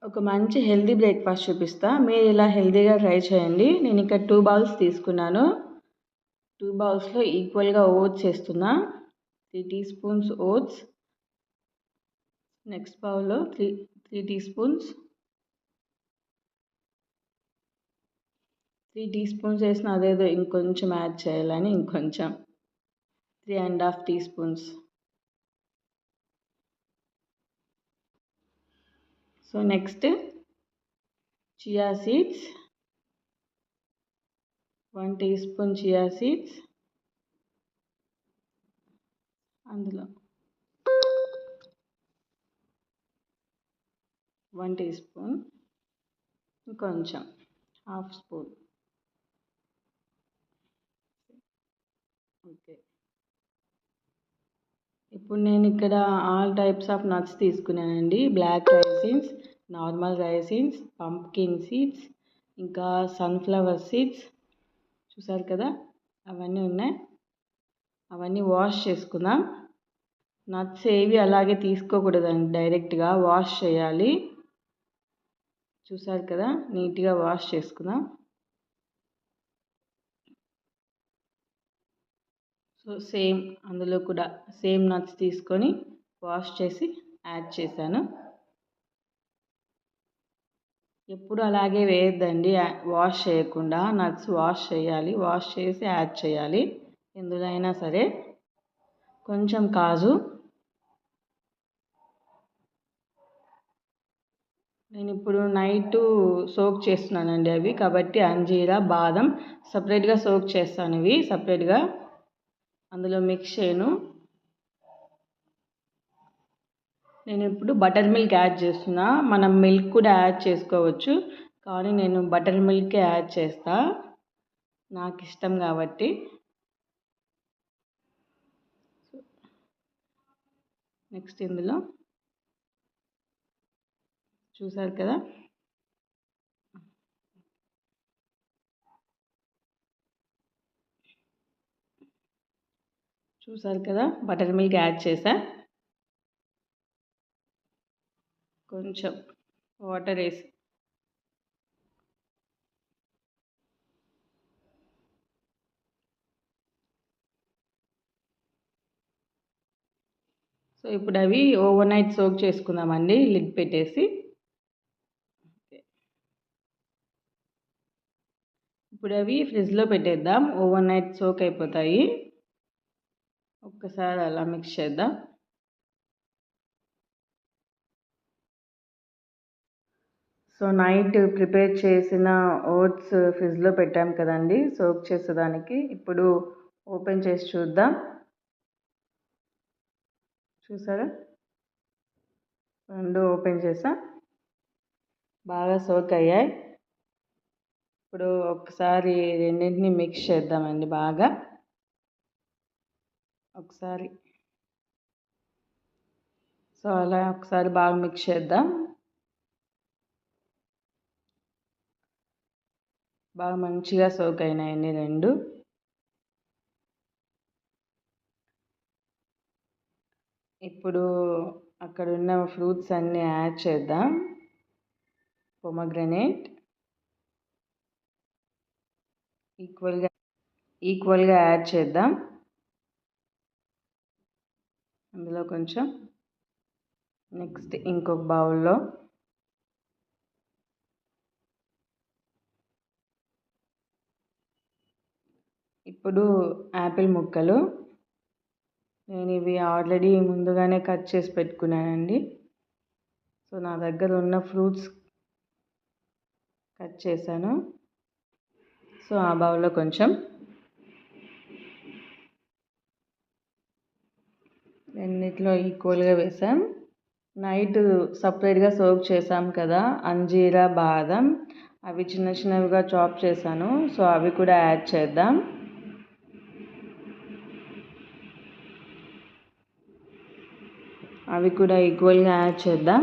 ఒక మంచి healthy breakfast చూపిస్తా. మీరు ఇలా హెల్తీగా ట్రై చేయండి. నేను ఇక్కడ 2 బౌల్స్ తీసుకున్నాను. 2 బౌల్స్లో ఈక్వల్గా ఓట్స్ వేస్తున్నా. 3 టీ స్పూన్స్ ఓట్స్. నెక్స్ట్ బౌల్లో 3 టీ స్పూన్స్ 3 టీ స్పూన్స్ వేసిన అదేదో ఇంకొంచెం యాడ్ చేయాలని ఇంకొంచెం 3½ teaspoons. So next chia seeds, 1 teaspoon chia seeds. అందులో 1 టీ స్పూన్, ఇంకొంచెం ½ స్పూన్. ఓకే, ఇప్పుడు నేను ఇక్కడ ఆల్ టైప్స్ ఆఫ్ నట్స్ తీసుకున్నానండి. Black raisins, normal raisins, pumpkin seeds, ఇంకా సన్ఫ్లవర్ సీడ్స్. చూసారు కదా, అవన్నీ ఉన్నాయి. అవన్నీ వాష్ చేసుకుందాం. నట్స్ ఏవి అలాగే తీసుకోకూడదండి, డైరెక్ట్గా వాష్ చేయాలి. చూసారు కదా, నీట్గా వాష్ చేసుకుందాం. సో సేమ్ అందులో కూడా సేమ్ నట్స్ తీసుకొని వాష్ చేసి యాడ్ చేశాను. ఎప్పుడు అలాగే వేయద్దండి, వాష్ చేయకుండా నట్స్ వాష్ చేయాలి. వాష్ చేసి యాడ్ చేయాలి ఎందులో అయినా సరే. కొంచెం కాజు, నేను ఇప్పుడు నైట్ సోక్ చేస్తున్నానండి అవి, కాబట్టి అంజీరా బాదం సపరేట్గా సోక్ చేస్తాను. ఇవి సపరేట్గా అందులో మిక్స్ చేయను. నేను ఇప్పుడు బటర్ మిల్క్ యాడ్ చేస్తున్నా. మనం మిల్క్ కూడా యాడ్ చేసుకోవచ్చు, కానీ నేను బటర్ మిల్కే యాడ్ చేస్తా, నాకు ఇష్టం కాబట్టి. నెక్స్ట్ ఇందులో చూసారు కదా, బటర్ మిల్క్ యాడ్ చేసా. కొంచెం వాటర్ వేసి సో ఇప్పుడు అవి ఓవర్ నైట్ సోక్ చేసుకుందామండి, లిడ్ పెట్టేసి. ఇప్పుడు అవి ఫ్రిడ్జ్లో పెట్టేద్దాం, ఓవర్ నైట్ సోక్ అయిపోతాయి. ఒక్కసారి అలా మిక్స్ చేద్దాం. సో నైట్ ప్రిపేర్ చేసిన ఓట్స్ ఫ్రిడ్జ్లో పెట్టాం కదండి సోక్ చేసేదానికి. ఇప్పుడు ఓపెన్ చేసి చూద్దాం. చూసారా, రెండు ఓపెన్ చేసా, బాగా సోక్ అయ్యాయి. ఇప్పుడు ఒకసారి రెండింటిని మిక్స్ చేద్దామండి బాగా. ఒకసారి సో అలా ఒకసారి బాగా మిక్స్ చేద్దాం. బాగా మంచిగా సోక్ అయినాయండి రెండు. ఇప్పుడు అక్కడ ఉన్న ఫ్రూట్స్ అన్నీ యాడ్ చేద్దాం. పొమగ్రనేట్ ఈక్వల్గా యాడ్ చేద్దాం. అందులో కొంచెం. నెక్స్ట్ ఇంకొక బౌల్లో ఇప్పుడు యాపిల్ ముక్కలు. నేను ఇవి ఆల్రెడీ ముందుగానే కట్ చేసి పెట్టుకున్నానండి. సో నా దగ్గర ఉన్న ఫ్రూట్స్ కట్ చేశాను. సో ఆ బౌల్లో కొంచెం. రెండిట్లో ఈక్వల్గా వేసాం. నైట్ సపరేట్గా సోక్ చేసాం కదా అంజీరా బాదం, అవి చిన్న చిన్నవిగా చాప్ చేశాను. సో అవి కూడా యాడ్ చేద్దాం. అవి కూడా ఈక్వల్గా యాడ్ చేద్దాం.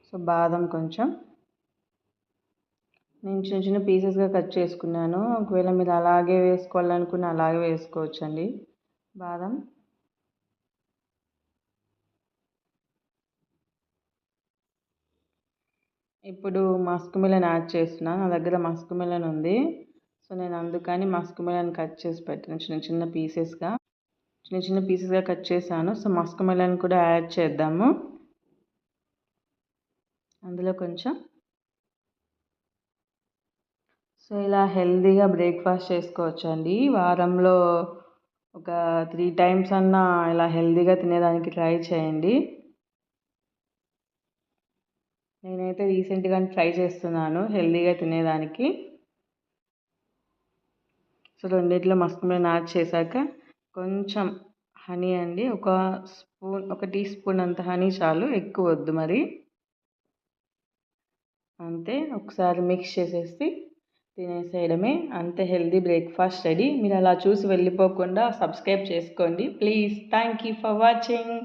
సో బాదం కొంచెం నేను చిన్న చిన్న పీసెస్గా కట్ చేసుకున్నాను. ఒకవేళ మీరు అలాగే వేసుకోవాలనుకున్న అలాగే వేసుకోవచ్చండి బాదం. ఇప్పుడు మస్క్ మిలన్ యాడ్ చేస్తున్నాను. నా దగ్గర మస్క్ మిలన్ ఉంది. సో నేను అందుకని మస్క్ మిలన్ కట్ చేసి పెట్టాను చిన్న చిన్న పీసెస్గా కట్ చేశాను. సో మస్క్ మిలన్ కూడా యాడ్ చేద్దాము. అందులో కొంచెం. సో ఇలా హెల్తీగా బ్రేక్ఫాస్ట్ చేసుకోవచ్చండి. వారంలో ఒక 3 టైమ్స్ అన్నా ఇలా హెల్తీగా తినేదానికి ట్రై చేయండి. నేనైతే రీసెంట్గా ట్రై చేస్తున్నాను హెల్తీగా తినేదానికి. సో రెండిట్లో మస్క్ మిలన్ యాడ్ చేశాక కొంచెం హనీ అండి, ఒక టీ స్పూన్ అంత హనీ చాలు, ఎక్కువ వద్దు మరి. అంతే, ఒకసారి మిక్స్ చేసేసి తినేసేయడమే. అంతే, హెల్తీ బ్రేక్ఫాస్ట్ రెడీ. మీరు అలా చూసి వెళ్ళిపోకుండా సబ్స్క్రైబ్ చేసుకోండి please. Thank you for watching.